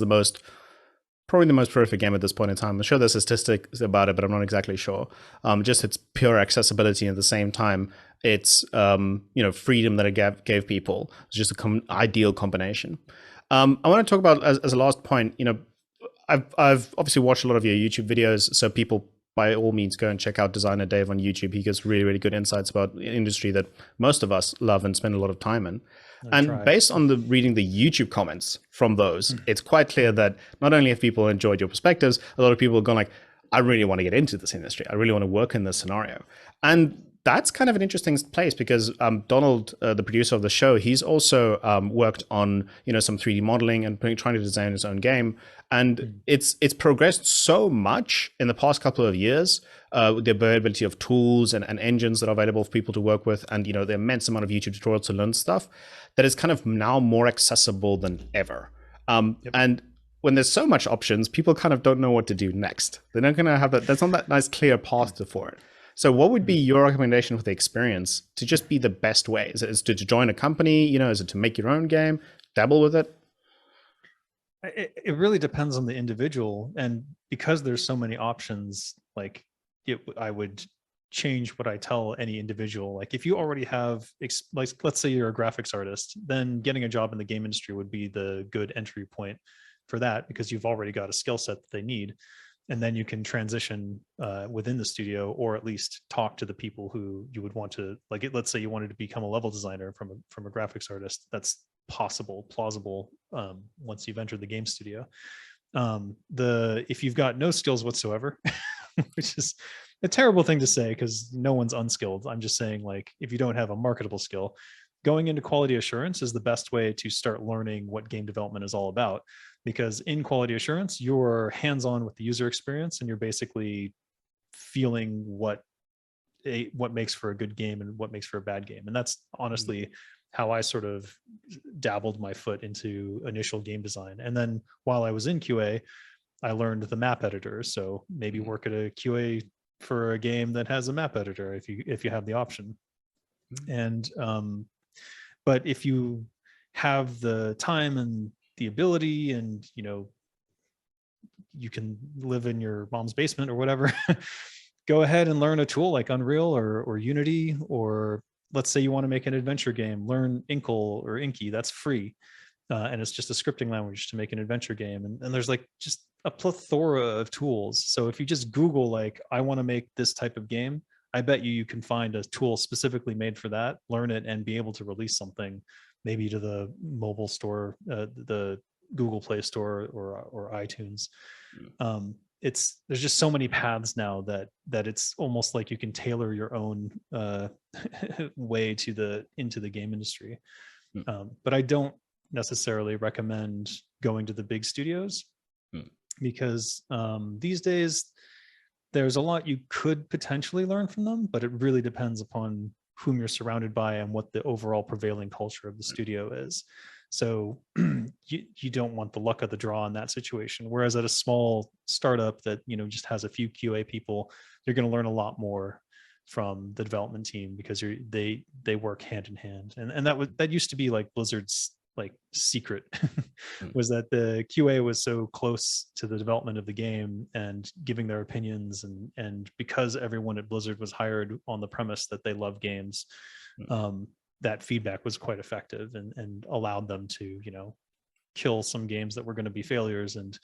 B: probably the most prolific game at this point in time. I'm sure there's statistics about it, but I'm not exactly sure. Just its pure accessibility, and at the same time, it's freedom that it gave people. It's just an ideal combination. I want to talk about as a last point. I've obviously watched a lot of your YouTube videos, so people by all means go and check out Designer Dave on YouTube. He gives really, really good insights about the industry that most of us love and spend a lot of time in. And based on reading the YouTube comments from those, it's quite clear that not only have people enjoyed your perspectives, a lot of people have gone like, I really want to get into this industry. I really want to work in this scenario. And that's kind of an interesting place, because Donald, the producer of the show, he's also worked on some 3D modeling and trying to design his own game. And it's progressed so much in the past couple of years, the availability of tools and engines that are available for people to work with, and the immense amount of YouTube tutorials to learn stuff, that is kind of now more accessible than ever. And when there's so much options, people kind of don't know what to do next. They're not going to have that. That's not that nice clear path for it. So what would be your recommendation for the experience to just be the best way? Is it to join a company? Is it to make your own game, dabble with it?
A: It really depends on the individual. And because there's so many options, like I would change what I tell any individual. Like if you already have, like, let's say you're a graphics artist, then getting a job in the game industry would be the good entry point for that, because you've already got a skill set that they need. And then you can transition within the studio, or at least talk to the people who you would want to, like, let's say you wanted to become a level designer from a graphics artist. That's plausible once you've entered the game studio. If you've got no skills whatsoever, which is a terrible thing to say because no one's unskilled. I'm just saying, like, if you don't have a marketable skill, going into quality assurance is the best way to start learning what game development is all about. Because in quality assurance, you're hands-on with the user experience, and you're basically feeling what makes for a good game and what makes for a bad game. And that's honestly how I sort of dabbled my foot into initial game design. And then while I was in QA, I learned the map editor. So maybe work at a QA for a game that has a map editor if you have the option. And but if you have the time and the ability, and you can live in your mom's basement or whatever, go ahead and learn a tool like Unreal or Unity, or let's say you want to make an adventure game, learn Inkle or Inky. That's free, and it's just a scripting language to make an adventure game. And there's like just a plethora of tools. So if you just Google like, I want to make this type of game, I bet you can find a tool specifically made for that, learn it, and be able to release something maybe to the mobile store, the Google Play Store or iTunes. There's just so many paths now that it's almost like you can tailor your own way into the game industry. But I don't necessarily recommend going to the big studios, because these days there's a lot you could potentially learn from them, but it really depends upon whom you're surrounded by and what the overall prevailing culture of the studio is. So you don't want the luck of the draw in that situation. Whereas at a small startup that just has a few QA people, you're going to learn a lot more. from the development team, because they work hand in hand. And that used to be like Blizzard's like secret, was that the QA was so close to the development of the game and giving their opinions, and because everyone at Blizzard was hired on the premise that they love games, that feedback was quite effective, and allowed them to, kill some games that were going to be failures and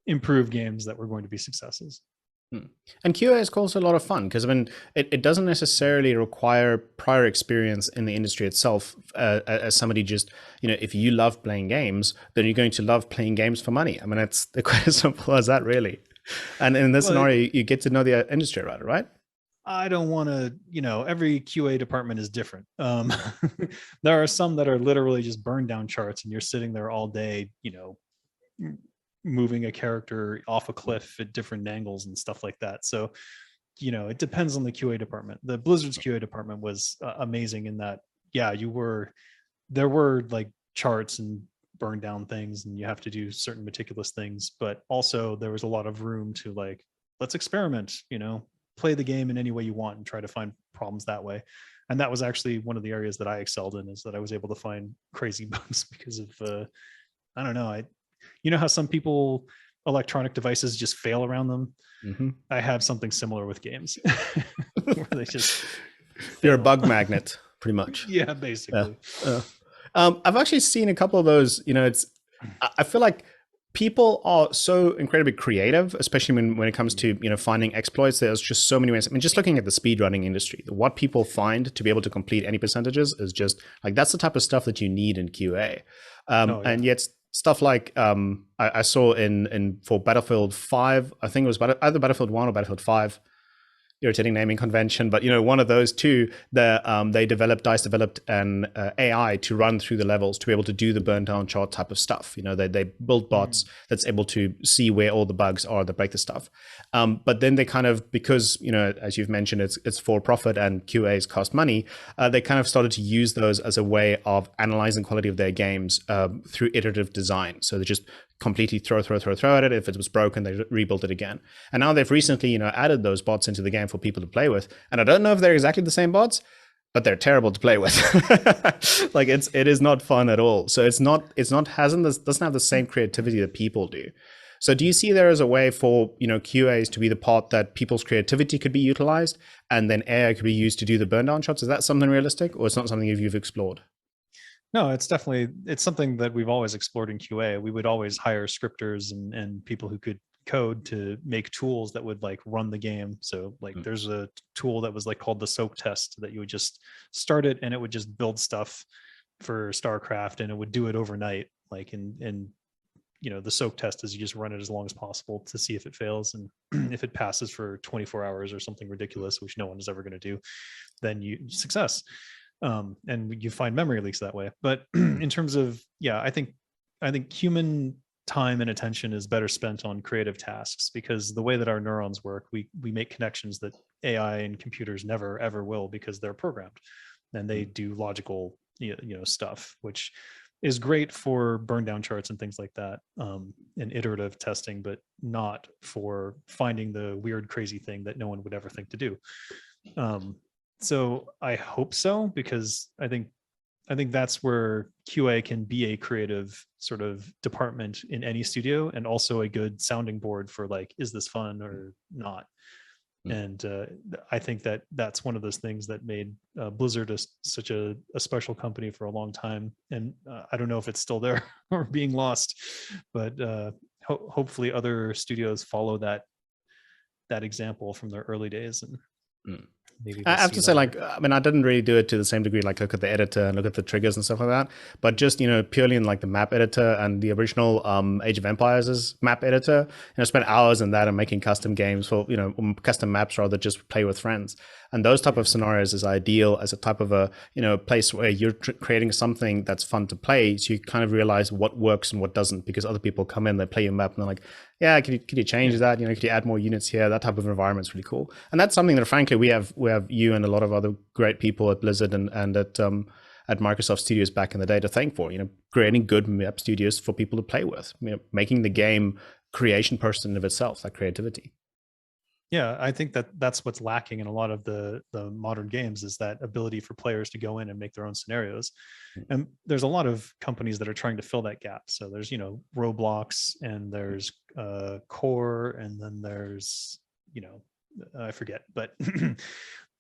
A: improve games that were going to be successes.
B: And QA is also a lot of fun, because I mean, it doesn't necessarily require prior experience in the industry itself. As somebody just, if you love playing games, then you're going to love playing games for money. I mean, it's quite as simple as that, really. And in this scenario, you get to know the industry about it, right?
A: I don't want to, every QA department is different. There are some that are literally just burn down charts, and you're sitting there all day, moving a character off a cliff at different angles and stuff like that. So, it depends on the QA department. The Blizzard's QA department was amazing in that, there were like charts and burn down things, and you have to do certain meticulous things, but also there was a lot of room to like, let's experiment, play the game in any way you want and try to find problems that way. And that was actually one of the areas that I excelled in, is that I was able to find crazy bugs because of, I don't know, how some people, electronic devices just fail around them.
B: Mm-hmm.
A: I have something similar with games where they just
B: you're a bug magnet, pretty much.
A: Yeah, basically.
B: I've actually seen a couple of those. I feel like people are so incredibly creative, especially when it comes to finding exploits. There's just so many ways. I mean, just looking at the speedrunning industry, what people find to be able to complete any percentages is just like, that's the type of stuff that you need in QA. And yet stuff like I saw in for Battlefield 5, I think it was either Battlefield 1 or Battlefield 5. Irritating naming convention, but one of those two, DICE developed an AI to run through the levels to be able to do the burn down chart type of stuff. They built bots that's able to see where all the bugs are that break the stuff. But then they kind of, because as you've mentioned, it's for profit and QAs cost money, they kind of started to use those as a way of analyzing quality of their games through iterative design. So they just completely throw at it. If it was broken, they rebuilt it again. And now they've recently, added those bots into the game for people to play with. And I don't know if they're exactly the same bots, but they're terrible to play with. Like it is not fun at all. So doesn't have the same creativity that people do. So do you see there as a way for, QAs to be the part that people's creativity could be utilized, and then AI could be used to do the burn down shots? Is that something realistic, or it's not something you've explored?
A: No, it's something that we've always explored in QA. We would always hire scripters and people who could code to make tools that would like run the game. So like there's a tool that was like called the soak test, that you would just start it and it would just build stuff for StarCraft, and it would do it overnight. Like in the soak test is you just run it as long as possible to see if it fails, and if it passes for 24 hours or something ridiculous, which no one is ever going to do, then you success. And you find memory leaks that way. But in terms of, I think human time and attention is better spent on creative tasks, because the way that our neurons work, we make connections that AI and computers never ever will, because they're programmed and they do logical stuff, which is great for burn down charts and things like that, and iterative testing, but not for finding the weird crazy thing that no one would ever think to do. So I hope so, because I think that's where QA can be a creative sort of department in any studio, and also a good sounding board for like, is this fun or not? And I think that's one of those things that made Blizzard such a special company for a long time. And I don't know if it's still there or being lost, but hopefully other studios follow that example from their early days. And maybe
B: I have to say, like, I mean, I didn't really do it to the same degree, like look at the editor and look at the triggers and stuff like that, but just, purely in like the map editor and the original Age of Empires' map editor, spent hours in that and making custom games for, custom maps rather, just play with friends. And those type of scenarios is ideal as a type of a, place where you're creating something that's fun to play. So you kind of realize what works and what doesn't, because other people come in, they play your map and they're like, yeah, could you change that? Could you add more units here? That type of environment is really cool. And that's something that, frankly, we have you and a lot of other great people at Blizzard and at Microsoft Studios back in the day to thank for, creating good map studios for people to play with, making the game creation person of itself, that creativity.
A: Yeah, I think that that's what's lacking in a lot of the modern games, is that ability for players to go in and make their own scenarios. And there's a lot of companies that are trying to fill that gap. So there's, you know, Roblox, and there's Core, and then there's, you know, I forget, but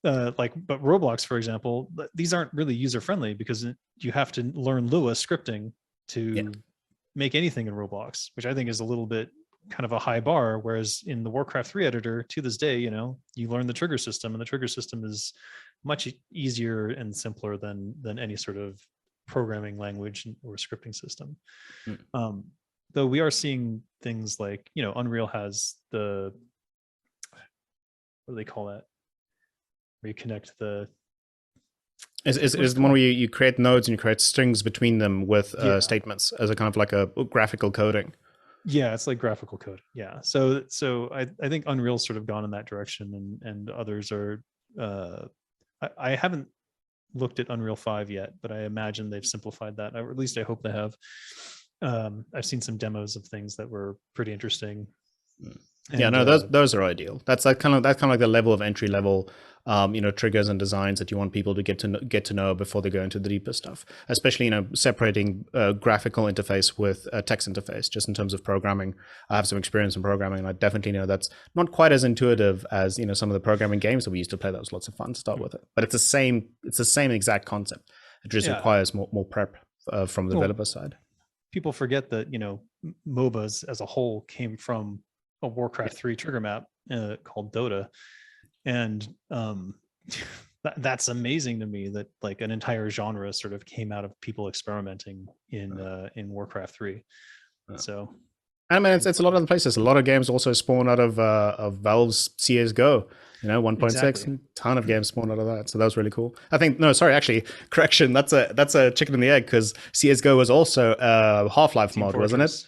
A: but Roblox, for example, these aren't really user friendly, because you have to learn Lua scripting to make anything in Roblox, which I think is a little bit kind of a high bar. Whereas in the Warcraft 3 editor, to this day, you know, you learn the trigger system, and the trigger system is much easier and simpler than any sort of programming language or scripting system. Though we are seeing things like, you know, Unreal has the, what do they call that, where you connect the,
B: is the one where you create nodes and you create strings between them with statements as a kind of like a graphical coding.
A: Yeah, it's like graphical code. Yeah. So I think Unreal's sort of gone in that direction, and others are, I haven't looked at Unreal 5 yet, but I imagine they've simplified that, or at least I hope they have. I've seen some demos of things that were pretty interesting.
B: And, yeah, no, those are ideal. That's kind of like the level of entry level, you know, triggers and designs that you want people to get to know before they go into the deeper stuff. Especially, you know, separating graphical interface with text interface, just in terms of programming. I have some experience in programming, and I definitely know that's not quite as intuitive as, you know, some of the programming games that we used to play. That was lots of fun to start with it, but it's the same exact concept. It just requires more prep from the developer side.
A: People forget that, you know, MOBAs as a whole came from a Warcraft 3 trigger map called Dota, and that's amazing to me, that like an entire genre sort of came out of people experimenting in Warcraft 3. So
B: I mean, it's a lot of the places. A lot of games also spawn out of Valve's CS:GO. You know, 1.6, exactly. Ton of games spawn out of that. So that was really cool. I think, no, sorry, actually, correction. That's a chicken and the egg, because CS:GO was also a Half-Life mod, wasn't it?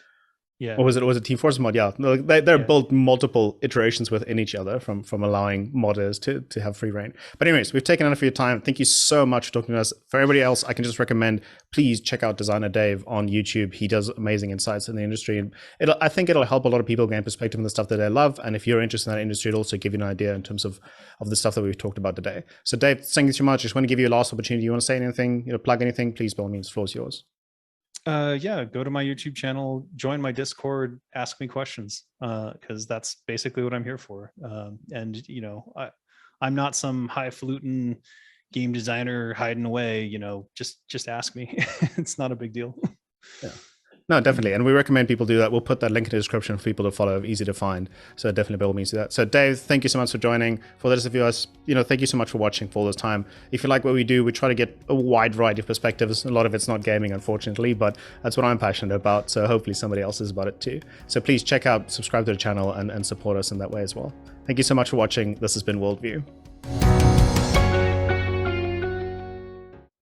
A: Yeah.
B: Or was it Team Fortress mod? Yeah. No, they're built multiple iterations within each other from allowing modders to have free reign. But anyways, we've taken enough of your time. Thank you so much for talking to us. For everybody else, I can just recommend, please check out Designer Dave on YouTube. He does amazing insights in the industry, and I think it'll help a lot of people gain perspective on the stuff that they love. And if you're interested in that industry, it'll also give you an idea in terms of the stuff that we've talked about today. So Dave, thank you so much. I just want to give you a last opportunity. You want to say anything, you know, plug anything, please, by all means, the floor is yours.
A: Yeah, go to my YouTube channel, join my Discord, ask me questions, because that's basically what I'm here for. And, you know, I'm not some highfalutin game designer hiding away, you know, just ask me. It's not a big deal.
B: Yeah. No, definitely. And we recommend people do that. We'll put that link in the description for people to follow, easy to find. So definitely by all means do that. So Dave, thank you so much for joining. For those of you guys, you know, thank you so much for watching for all this time. If you like what we do, we try to get a wide variety of perspectives. A lot of it's not gaming, unfortunately, but that's what I'm passionate about. So hopefully somebody else is about it too. So please check out, subscribe to the channel, and support us in that way as well. Thank you so much for watching. This has been WorldView.